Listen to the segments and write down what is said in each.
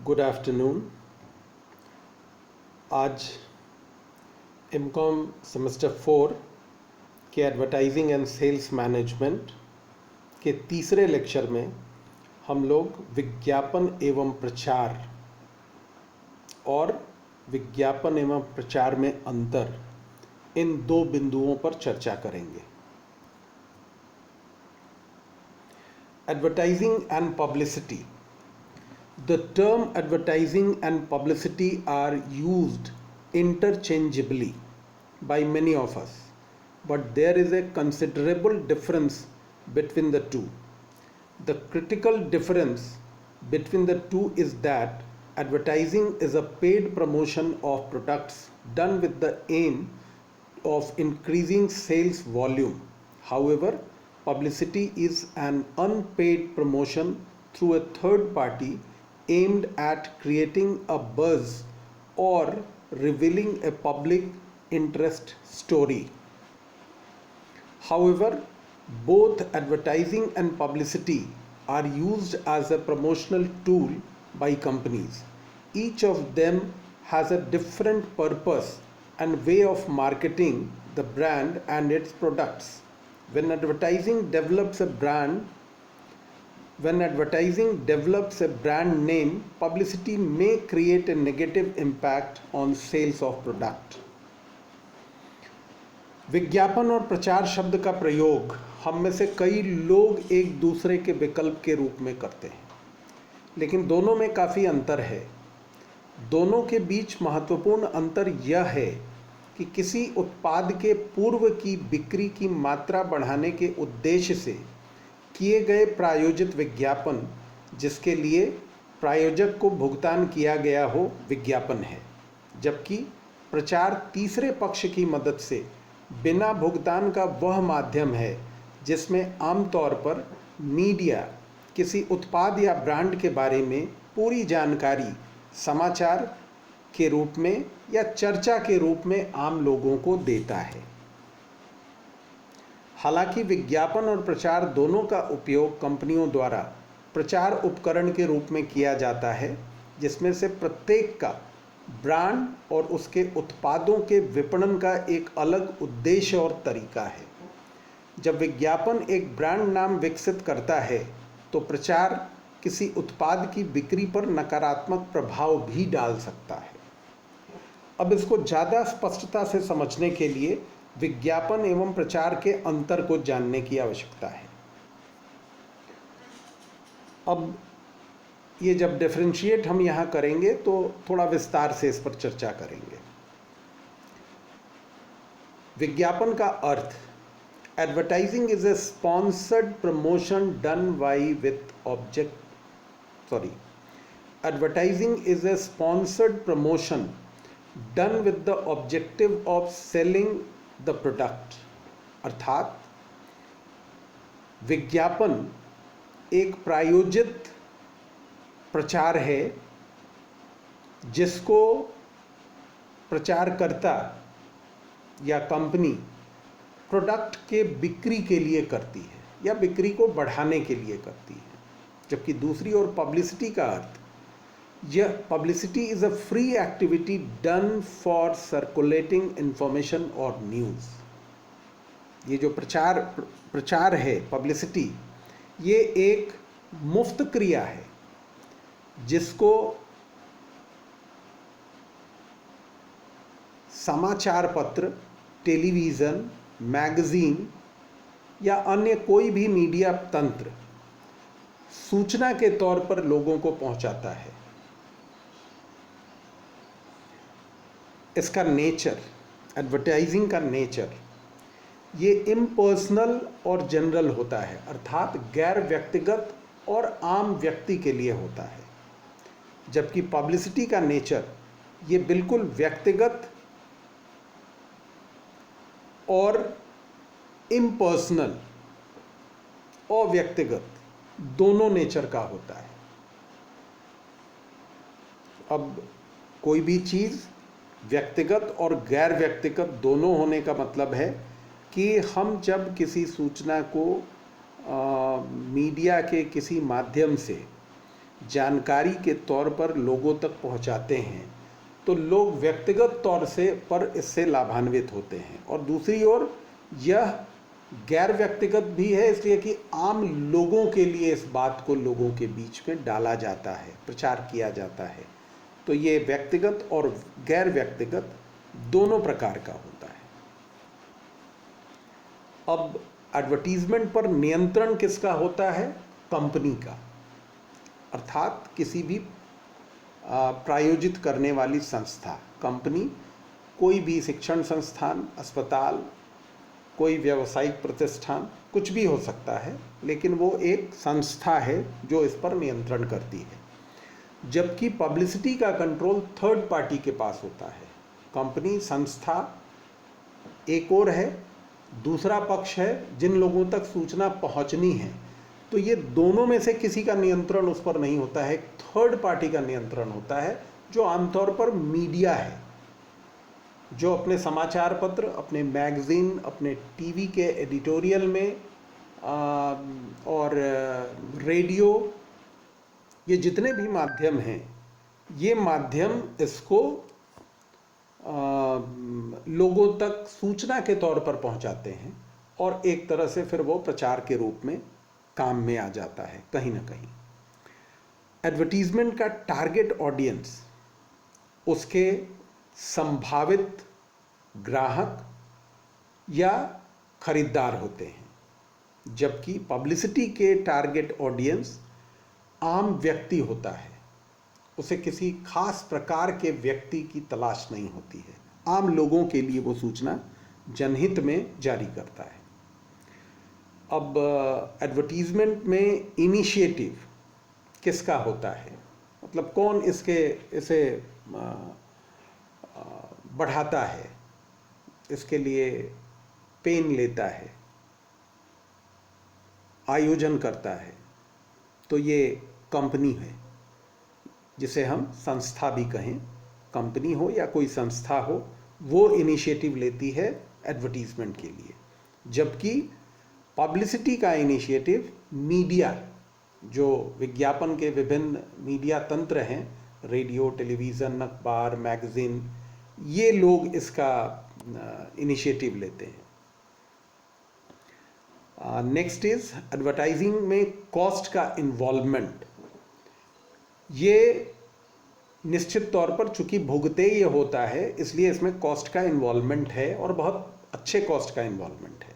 Good afternoon. आज MCom semester 4 के advertising and sales management के तीसरे लेक्चर में हम लोग विज्ञापन एवं प्रचार और विज्ञापन एवं प्रचार में अंतर, इन दो बिंदुओं पर चर्चा करेंगे। Advertising and publicity. The term advertising and publicity are used interchangeably by many of us, but there is a considerable difference between the two. The critical difference between the two is that advertising is a paid promotion of products done with the aim of increasing sales volume. However, publicity is an unpaid promotion through a third party aimed at creating a buzz or revealing a public interest story. However, both advertising and publicity are used as a promotional tool by companies. Each of them has a different purpose and way of marketing the brand and its products. When advertising develops a brand name, publicity may create a negative impact on sales of product. विज्ञापन और प्रचार शब्द का प्रयोग हम में से कई लोग एक दूसरे के विकल्प के रूप में करते हैं, लेकिन दोनों में काफ़ी अंतर है। दोनों के बीच महत्वपूर्ण अंतर यह है कि किसी उत्पाद के पूर्व की बिक्री की मात्रा बढ़ाने के उद्देश्य से किए गए प्रायोजित विज्ञापन, जिसके लिए प्रायोजक को भुगतान किया गया हो, विज्ञापन है, जबकि प्रचार तीसरे पक्ष की मदद से बिना भुगतान का वह माध्यम है जिसमें आमतौर पर मीडिया किसी उत्पाद या ब्रांड के बारे में पूरी जानकारी समाचार के रूप में या चर्चा के रूप में आम लोगों को देता है। हालांकि विज्ञापन और प्रचार दोनों का उपयोग कंपनियों द्वारा प्रचार उपकरण के रूप में किया जाता है, जिसमें से प्रत्येक का ब्रांड और उसके उत्पादों के विपणन का एक अलग उद्देश्य और तरीका है। जब विज्ञापन एक ब्रांड नाम विकसित करता है तो प्रचार किसी उत्पाद की बिक्री पर नकारात्मक प्रभाव भी डाल सकता है। अब इसको ज़्यादा स्पष्टता से समझने के लिए विज्ञापन एवं प्रचार के अंतर को जानने की आवश्यकता है। अब ये जब डिफरेंशिएट हम यहाँ करेंगे तो थोड़ा विस्तार से इस पर चर्चा करेंगे। विज्ञापन का अर्थ, advertising is a sponsored promotion done by with object advertising is a sponsored promotion done with the objective of selling the product. अर्थात विज्ञापन एक प्रायोजित प्रचार है जिसको प्रचारकर्ता या कंपनी प्रोडक्ट के बिक्री के लिए करती है या बिक्री को बढ़ाने के लिए करती है, जबकि दूसरी ओर पब्लिसिटी का अर्थ, यह publicity is a free activity done for circulating information और न्यूज़। ये जो प्रचार है, पब्लिसिटी, ये एक मुफ्त क्रिया है जिसको समाचार पत्र, टेलीविज़न, मैगजीन या अन्य कोई भी मीडिया तंत्र सूचना के तौर पर लोगों को पहुंचाता है। इसका नेचर, एडवर्टाइजिंग का नेचर, ये इम्पर्सनल और जनरल होता है, अर्थात गैर व्यक्तिगत और आम व्यक्ति के लिए होता है, जबकि पब्लिसिटी का नेचर, ये बिल्कुल व्यक्तिगत और इम्पर्सनल और व्यक्तिगत दोनों नेचर का होता है। अब कोई भी चीज़ व्यक्तिगत और गैर व्यक्तिगत दोनों होने का मतलब है कि हम जब किसी सूचना को मीडिया के किसी माध्यम से जानकारी के तौर पर लोगों तक पहुंचाते हैं तो लोग व्यक्तिगत तौर से पर इससे लाभान्वित होते हैं, और दूसरी ओर यह गैर व्यक्तिगत भी है, इसलिए कि आम लोगों के लिए इस बात को लोगों के बीच में डाला जाता है, प्रचार किया जाता है। तो ये व्यक्तिगत और गैर व्यक्तिगत दोनों प्रकार का होता है। अब एडवर्टीजमेंट पर नियंत्रण किसका होता है? कंपनी का, अर्थात किसी भी प्रायोजित करने वाली संस्था, कंपनी, कोई भी शिक्षण संस्थान, अस्पताल, कोई व्यावसायिक प्रतिष्ठान, कुछ भी हो सकता है, लेकिन वो एक संस्था है जो इस पर नियंत्रण करती है। जबकि पब्लिसिटी का कंट्रोल थर्ड पार्टी के पास होता है। कंपनी, संस्था एक और है, दूसरा पक्ष है जिन लोगों तक सूचना पहुंचनी है। तो ये दोनों में से किसी का नियंत्रण उस पर नहीं होता है, थर्ड पार्टी का नियंत्रण होता है, जो आमतौर पर मीडिया है, जो अपने समाचार पत्र, अपने मैगजीन, अपने टीवी के एडिटोरियल में और रेडियो, ये जितने भी माध्यम हैं, ये माध्यम इसको लोगों तक सूचना के तौर पर पहुंचाते हैं, और एक तरह से फिर वो प्रचार के रूप में काम में आ जाता है कहीं ना कहीं। एडवर्टीजमेंट का टारगेट ऑडियंस उसके संभावित ग्राहक या खरीदार होते हैं, जबकि पब्लिसिटी के टारगेट ऑडियंस आम व्यक्ति होता है। उसे किसी खास प्रकार के व्यक्ति की तलाश नहीं होती है, आम लोगों के लिए वो सूचना जनहित में जारी करता है। अब एडवर्टीजमेंट में इनिशिएटिव किसका होता है, मतलब कौन इसे बढ़ाता है, इसके लिए पेन लेता है, आयोजन करता है, तो ये कंपनी है, जिसे हम संस्था भी कहें। कंपनी हो या कोई संस्था हो, वो इनिशिएटिव लेती है एडवर्टीजमेंट के लिए। जबकि पब्लिसिटी का इनिशिएटिव मीडिया, जो विज्ञापन के विभिन्न मीडिया तंत्र हैं, रेडियो, टेलीविज़न, अखबार, मैगज़ीन, ये लोग इसका इनिशिएटिव लेते हैं। नेक्स्ट इज एडवर्टाइजिंग में कॉस्ट का इन्वॉल्वमेंट। ये निश्चित तौर पर चूंकि भुगते ये होता है, इसलिए इसमें कॉस्ट का इन्वॉल्वमेंट है, और बहुत अच्छे कॉस्ट का इन्वॉल्वमेंट है।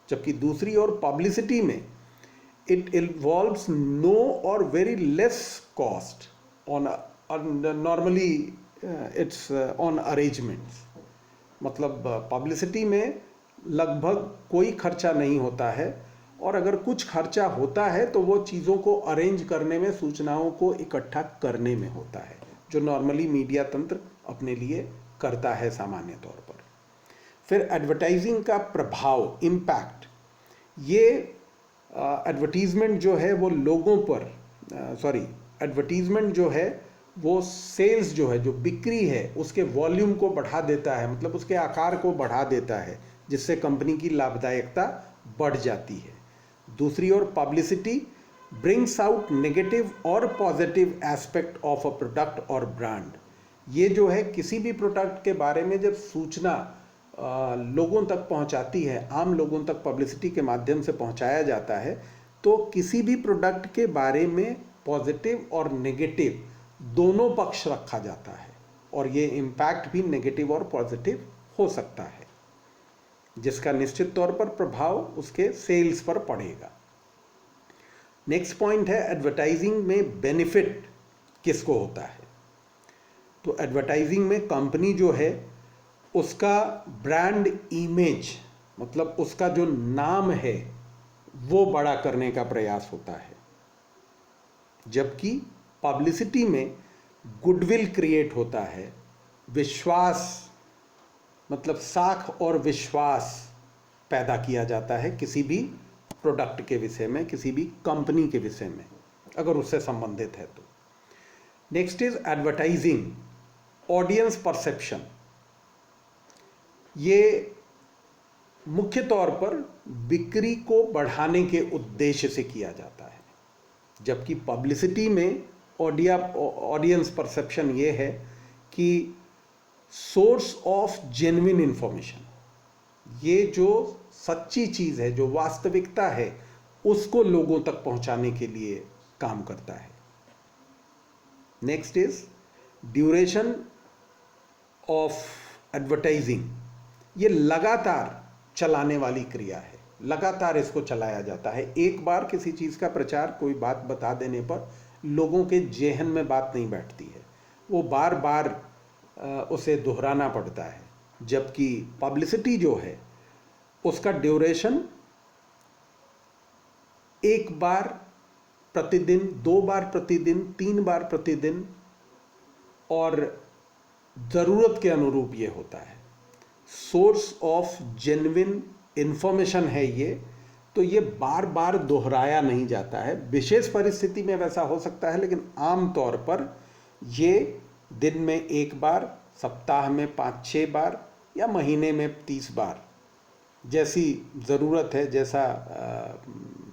जबकि दूसरी ओर पब्लिसिटी में इट इन्वॉल्व्स नो और very less cost on normally it's on arrangements. मतलब पब्लिसिटी में लगभग कोई खर्चा नहीं होता है, और अगर कुछ खर्चा होता है तो वो चीज़ों को अरेंज करने में, सूचनाओं को इकट्ठा करने में होता है, जो नॉर्मली मीडिया तंत्र अपने लिए करता है सामान्य तौर पर। फिर एडवर्टाइजिंग का प्रभाव, इम्पैक्ट, ये एडवर्टीजमेंट जो है वो लोगों पर एडवर्टीजमेंट जो है वो सेल्स जो है, जो बिक्री है, उसके वॉल्यूम को बढ़ा देता है, मतलब उसके आकार को बढ़ा देता है, जिससे कंपनी की लाभदायकता बढ़ जाती है। दूसरी ओर पब्लिसिटी ब्रिंग्स आउट नेगेटिव और positive aspect of a product और ब्रांड। ये जो है, किसी भी प्रोडक्ट के बारे में जब सूचना लोगों तक पहुंचाती है, आम लोगों तक पब्लिसिटी के माध्यम से पहुंचाया जाता है, तो किसी भी प्रोडक्ट के बारे में पॉजिटिव और नेगेटिव दोनों पक्ष रखा जाता है, और ये इम्पैक्ट भी नेगेटिव और पॉजिटिव हो सकता है, जिसका निश्चित तौर पर प्रभाव उसके सेल्स पर पड़ेगा। नेक्स्ट पॉइंट है एडवर्टाइजिंग में बेनिफिट किसको होता है। तो एडवर्टाइजिंग में कंपनी जो है उसका ब्रांड इमेज, मतलब उसका जो नाम है वो बड़ा करने का प्रयास होता है, जबकि पब्लिसिटी में गुडविल क्रिएट होता है, विश्वास, मतलब साख और विश्वास पैदा किया जाता है किसी भी प्रोडक्ट के विषय में, किसी भी कंपनी के विषय में, अगर उससे संबंधित है तो। Next is advertising audience perception. ये मुख्य तौर पर बिक्री को बढ़ाने के उद्देश्य से किया जाता है, जबकि पब्लिसिटी में ऑडियंस परसेप्शन ये है कि सोर्स ऑफ जेन्युइन इंफॉर्मेशन, ये जो सच्ची चीज़ है, जो वास्तविकता है, उसको लोगों तक पहुंचाने के लिए काम करता है। Next is duration of advertising. ये लगातार चलाने वाली क्रिया है, लगातार इसको चलाया जाता है। एक बार किसी चीज़ का प्रचार, कोई बात बता देने पर लोगों के जेहन में बात नहीं बैठती है, वो बार बार उसे दोहराना पड़ता है। जबकि पब्लिसिटी जो है उसका ड्यूरेशन एक बार प्रतिदिन, 2 बार प्रतिदिन, 3 बार प्रतिदिन और ज़रूरत के अनुरूप ये होता है। सोर्स ऑफ जेन्युइन इंफॉर्मेशन है ये, तो ये बार बार दोहराया नहीं जाता है। विशेष परिस्थिति में वैसा हो सकता है, लेकिन आम तौर पर ये दिन में 1 बार, सप्ताह में 5-6 बार या महीने में 30 बार, जैसी ज़रूरत है,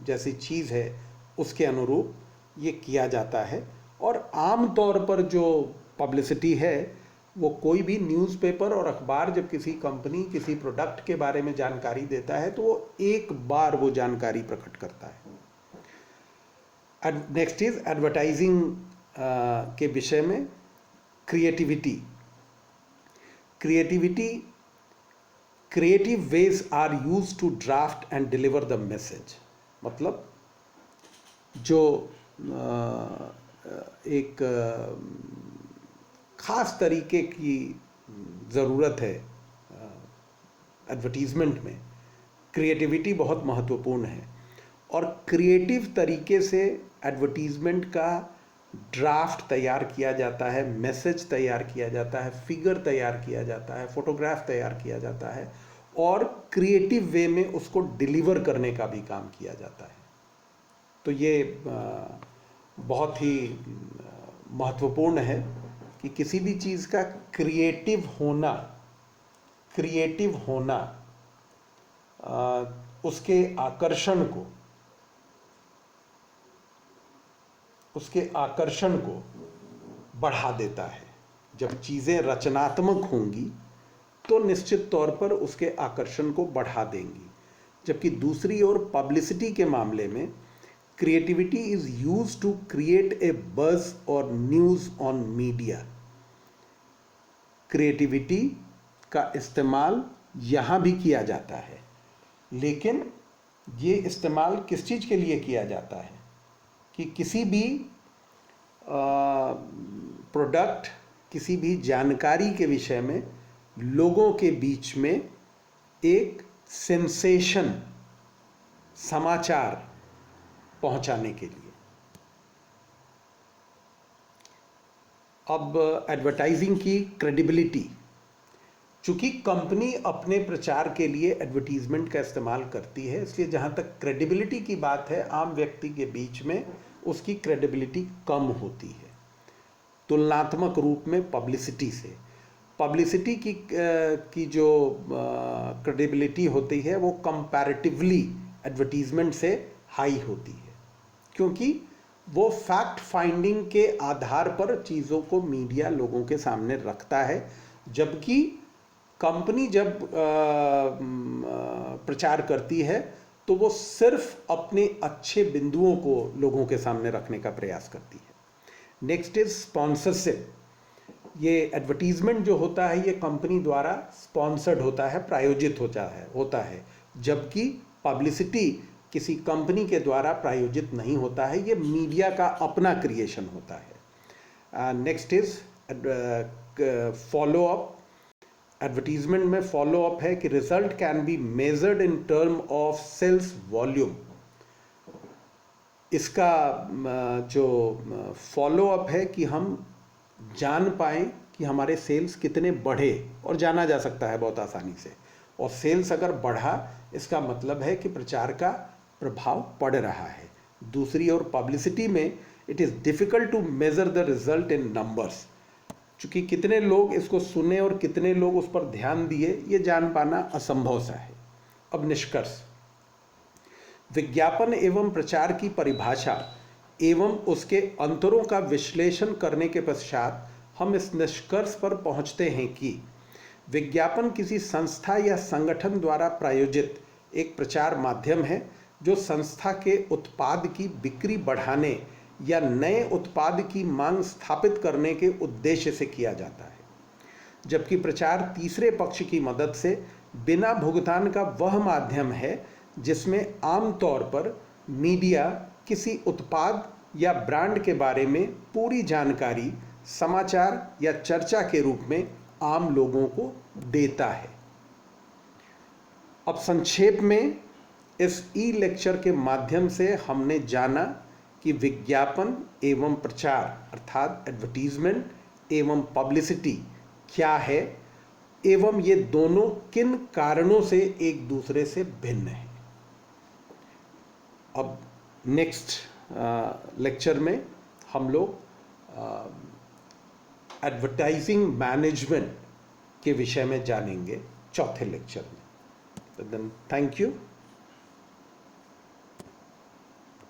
जैसी चीज़ है उसके अनुरूप ये किया जाता है। और आम तौर पर जो पब्लिसिटी है वो कोई भी न्यूज़पेपर और अखबार जब किसी कंपनी, किसी प्रोडक्ट के बारे में जानकारी देता है तो वो एक बार वो जानकारी प्रकट करता है। नेक्स्ट इज एडवर्टाइजिंग के विषय में creativity. Creative ways are used to draft and deliver the message. मतलब जो एक ख़ास तरीके की ज़रूरत है एडवर्टीज़मेंट में, क्रिएटिविटी बहुत महत्वपूर्ण है। और क्रिएटिव तरीके से एडवर्टीज़मेंट का ड्राफ्ट तैयार किया जाता है, मैसेज तैयार किया जाता है, फिगर तैयार किया जाता है, फोटोग्राफ तैयार किया जाता है और क्रिएटिव वे में उसको डिलीवर करने का भी काम किया जाता है। तो ये बहुत ही महत्वपूर्ण है कि किसी भी चीज़ का क्रिएटिव होना उसके आकर्षण को बढ़ा देता है। जब चीज़ें रचनात्मक होंगी तो निश्चित तौर पर उसके आकर्षण को बढ़ा देंगी। जबकि दूसरी ओर पब्लिसिटी के मामले में creativity is used to create a buzz और न्यूज़ ऑन मीडिया। क्रिएटिविटी का इस्तेमाल यहाँ भी किया जाता है, लेकिन ये इस्तेमाल किस चीज़ के लिए किया जाता है कि किसी भी प्रोडक्ट, किसी भी जानकारी के विषय में लोगों के बीच में एक सेंसेशन, समाचार पहुंचाने के लिए। अब एडवर्टाइजिंग की क्रेडिबिलिटी, चूँकि कंपनी अपने प्रचार के लिए एडवर्टीजमेंट का इस्तेमाल करती है, इसलिए जहाँ तक क्रेडिबिलिटी की बात है, आम व्यक्ति के बीच में उसकी क्रेडिबिलिटी कम होती है तुलनात्मक रूप में पब्लिसिटी से। पब्लिसिटी की जो क्रेडिबिलिटी होती है वो कंपैरेटिवली एडवर्टीजमेंट से हाई होती है, क्योंकि वो फैक्ट फाइंडिंग के आधार पर चीज़ों को मीडिया लोगों के सामने रखता है। जबकि कंपनी जब प्रचार करती है तो वो सिर्फ अपने अच्छे बिंदुओं को लोगों के सामने रखने का प्रयास करती है। Next is sponsorship. ये एडवर्टीजमेंट जो होता है ये कंपनी द्वारा स्पॉन्सर्ड होता है, प्रायोजित होता है, जबकि पब्लिसिटी किसी कंपनी के द्वारा प्रायोजित नहीं होता है, ये मीडिया का अपना क्रिएशन होता है। Next is follow up. Advertisement में फॉलो अप है कि result can be measured in term of sales volume. इसका जो फॉलो अप है कि हम जान पाएँ कि हमारे सेल्स कितने बढ़े, और जाना जा सकता है बहुत आसानी से। और सेल्स अगर बढ़ा, इसका मतलब है कि प्रचार का प्रभाव पड़ रहा है। दूसरी ओर पब्लिसिटी में it is difficult to measure the result in numbers. चूँकि कितने लोग इसको सुने और कितने लोग उस पर ध्यान दिए, ये जान पाना असंभव सा है। अब निष्कर्ष, विज्ञापन एवं प्रचार की परिभाषा एवं उसके अंतरों का विश्लेषण करने के पश्चात हम इस निष्कर्ष पर पहुंचते हैं कि विज्ञापन किसी संस्था या संगठन द्वारा प्रायोजित एक प्रचार माध्यम है जो संस्था के उत्पाद की बिक्री बढ़ाने या नए उत्पाद की मांग स्थापित करने के उद्देश्य से किया जाता है, जबकि प्रचार तीसरे पक्ष की मदद से बिना भुगतान का वह माध्यम है जिसमें आमतौर पर मीडिया किसी उत्पाद या ब्रांड के बारे में पूरी जानकारी समाचार या चर्चा के रूप में आम लोगों को देता है। अब संक्षेप में इस ई लेक्चर के माध्यम से हमने जाना कि विज्ञापन एवं प्रचार अर्थात एडवर्टीजमेंट एवं पब्लिसिटी क्या है एवं ये दोनों किन कारणों से एक दूसरे से भिन्न है। अब नेक्स्ट लेक्चर में हम लोग एडवर्टाइजिंग मैनेजमेंट के विषय में जानेंगे, चौथे लेक्चर में। तो देन थैंक यू।